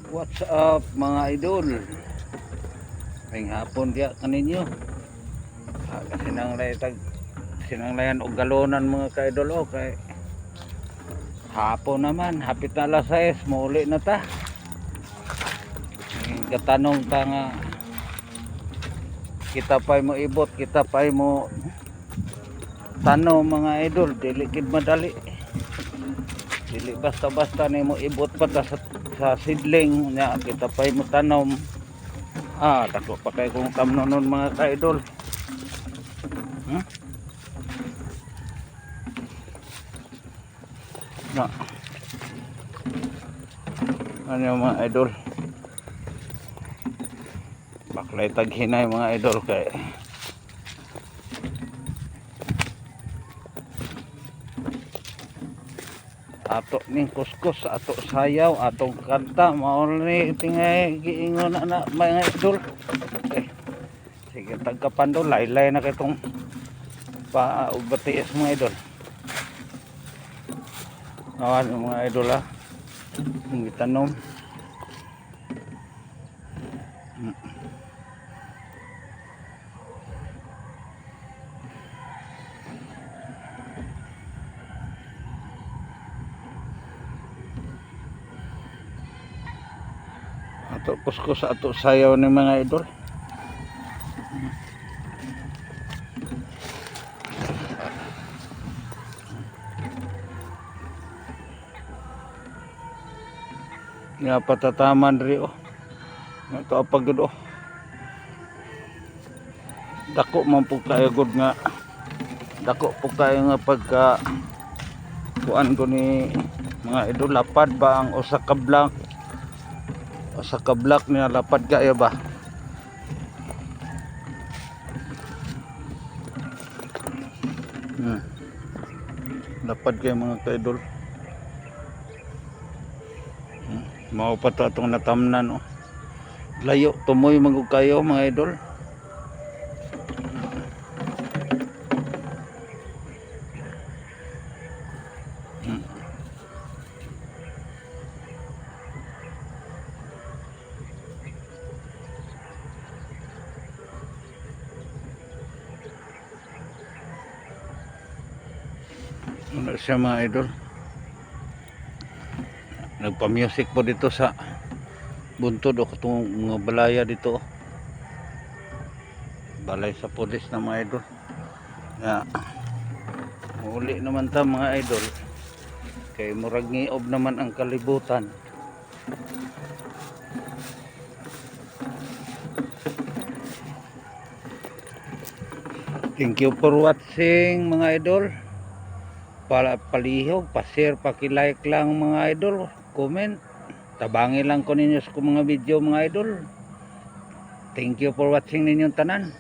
What's up mga idol? Ngayong hapon kaya kaninyo. Sinanglayan og galonan mga ka-idol o kay hapon naman, hapit na alas 6, muli na ta. Katanong ta nga kita pa'y mo ibot, kita pa'y mo tanong mga idol, dili gid madali. Dili basta-basta ni mo ibot pa ta sa sidling nya kita pa'y mo tanom. Dako pa kay kung tamnonon mga ka-idol. Ano mga idol, baklay taghinay mga idol kay ato ning kuskus, ato sayaw, atong kanta mao ni tingay giingon na mga idol. Okay, sige tagkapando laylay na kitong pa ubatiis mga idol. Awan mga idol ang gitanom. Ato kuskus, ato sayaw ni mga idol. Nga patataman ri ito apagod dako man po kayo good nga dako po kayo nga pagka kuan ko ni mga idol, lapad ba ang usa ka block niya, lapad kayo ba lapad kayo mga ka-idol. Mao pa to atong natamnan layo tumoy magug kayo mga idol. Ano siya mga idol, nagpa-music po dito sa buntod itong mga balaya dito, balay sa pulis na mga idol. Muli naman ta mga idol kay murag ngiob naman ang kalibutan. Thank you for watching mga idol. Palihog, pa-share, paki-like lang mga idol, comment, tabangin lang ko ninyo sa mga video mga idol. Thank you for watching ninyong tanan.